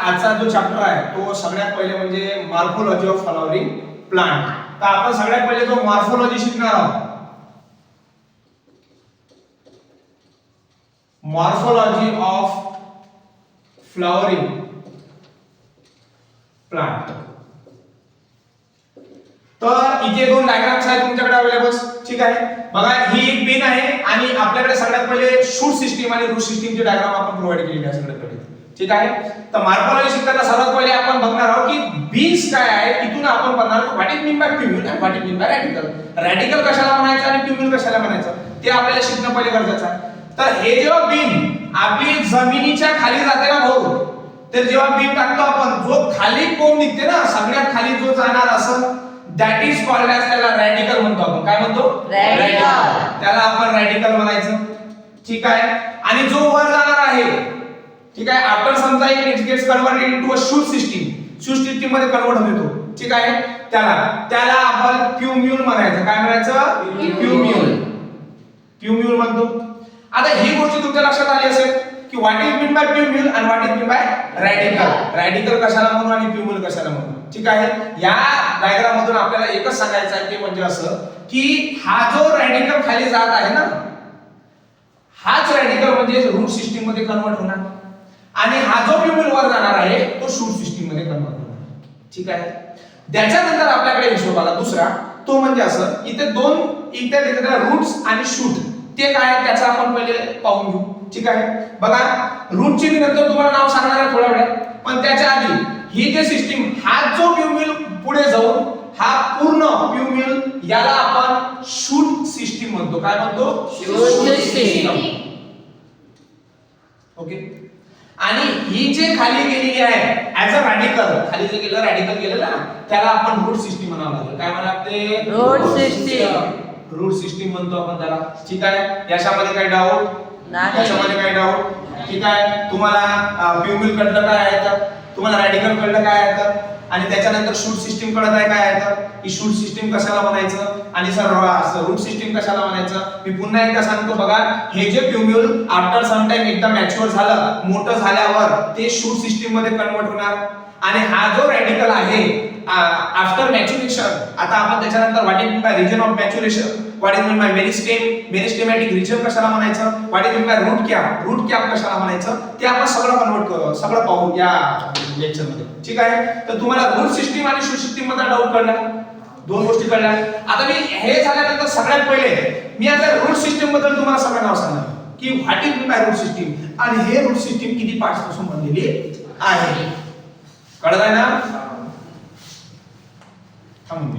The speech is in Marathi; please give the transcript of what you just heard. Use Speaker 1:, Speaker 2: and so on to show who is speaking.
Speaker 1: आजचा जो चॅप्टर आहे तो सगळ्यात पहिले म्हणजे मॉर्फोलॉजी ऑफ फ्लॉवरिंग प्लांट. तर आपण सगळ्यात पहिले जो मॉर्फोलॉजी शिकणार आहोत, मॉर्फोलॉजी ऑफ फ्लॉवरिंग प्लांट. तर इथे दोन डायग्राम्स आहेत तुमच्याकडे अवेलेबल. ठीक आहे, बघा ही एक पेन आहे आणि आपल्याकडे सगळ्यात पहिले शूट सिस्टीम आणि रूट सिस्टीमची डायग्राम आपण प्रोव्हाइड केलेली आहे सगळ्यात पहिले. ठीक आहे, तर मॉर्फोलॉजी शिकताना सर्वात पहिले आपण बघणार आहोत की बीज काय आहे. तिथून आपण बघणार व्हॉट इज मीन बाय प्युमिल आणि what is mean bye radical. Radical कशाला म्हणायचं आणि प्युमिल कशाला म्हणायचं ते आपल्याला शिकणं पहिले गरजेचं आहे. तर हे जेव्हा बीम आपली जमिनीच्या खाली जाते ना भाऊ, तर जेव्हा बीम टाकतो आपण, जो खाली कोंब निघते ना सगळ्यात खाली जो जाणार असं, दॅट इज कॉल्ड ॲज, त्याला रॅडिकल म्हणतो आपण. काय म्हणतो?
Speaker 2: रॅडिकल.
Speaker 1: त्याला आपण रॅडिकल म्हणायचं. ठीक आहे, आणि जो वर जाणार आहे, ठीक आहे, आपण समजा it gets converted into a shoot system, shoot system मध्ये कन्वर्ट होतो. ठीक आहे, त्याला आपण प्युम्यूल म्हणायचं. काय म्हणायचं? प्युम्यूल. प्युम्यूल म्हणतो. आता ही गोष्ट तुमच्या लक्षात आली असेल की व्हॉट इज मीन बाय प्युम्यूल आणि what is mean bye radical. Radical कशाला म्हणू आणि प्युम्यूल कशाला म्हणू. ठीक आहे, या डायग्राम मधून आपल्याला एकच सांगायचं आहे ते म्हणजे असं की हा जो रॅडिकल खाली जात आहे ना, हाच रॅडिकल म्हणजे रूट सिस्टीम मध्ये कन्वर्ट होणार आणि हा जो प्युम्यूल वर जाणार आहे तो शूट सिस्टीम मध्ये कन्वर्ट होणार. ठीक आहे, त्याच्यानंतर आपल्याकडे हिशोब आला दुसरा, तो म्हणजे असं इथे रूट्स आणि शूट ते काय आहे त्याचं आपण पहिले पाहून घेऊ. ठीक आहे, बघा रूटची मी नंतर तुम्हाला नाव सांगणार आहे थोड्या वेळात, पण त्याच्या आधी ही जे सिस्टीम, हा जो प्युम्यूल पुढे जाऊन हा पूर्ण प्युम्यूल याला आपण शूट सिस्टीम म्हणतो. काय म्हणतो?
Speaker 2: Shoot system.
Speaker 1: ओके, आणि ही जे खाली गेलेली आहे ऍज अ रॅडिकल, खाली जे गेलं रॅडिकल गेलेलं ना, त्याला आपण रूट सिस्टीम म्हणावं लागेल. काय म्हणा ते?
Speaker 2: Route system.
Speaker 1: रूट सिस्टीम म्हणतो आपण त्याला. ठीक आहे, याच्यामध्ये काही डाऊट
Speaker 2: नाही?
Speaker 1: याच्यामध्ये काही डाऊट? ठीक आहे, तुम्हाला प्युम्यूल कळलं काय आहे तर, तुम्हाला रॅडिकल कळलं काय आहे तर, आणि त्याच्यानंतर शूट सिस्टीम कळत आहे काय आहे तर, की शूट सिस्टीम कशाला म्हणायचं आणि सर रूट सिस्टीम कशाला म्हणायचं. मी पुन्हा एकदा सांगतो, बघा हे जे प्युम्यूल आफ्टर सम टाइम एकदा मॅच्युअर झालं, मोठं झाल्यावर ते शूट सिस्टीम मध्ये कन्वर्ट होणार, आणि हा जो रॅडिकल आहे आफ्टर मॅच्युरेशन, आता आपण त्याच्यानंतर what is mean by region of maturation, what is mean by meristematic region कशाला म्हणायचं, what is mean by root cap कशाला म्हणायचं, ते आपण सगळं पाहू या लेक्चर मध्ये. ठीक आहे, तर तुम्हाला रूट सिस्टीम आणि शूट सिस्टीम मध्ये डाऊट कळला, दोन गोष्टी कळल्या. आता मी हे झाल्यानंतर सगळ्यात पहिले मी आता रूट सिस्टीम बद्दल तुम्हाला सगळं नाव सांगणार की what is mean by route system आणि हे रूट सिस्टीम किती पार्ट्स पासून बनलेली आहे. कळत आहे ना? थांबून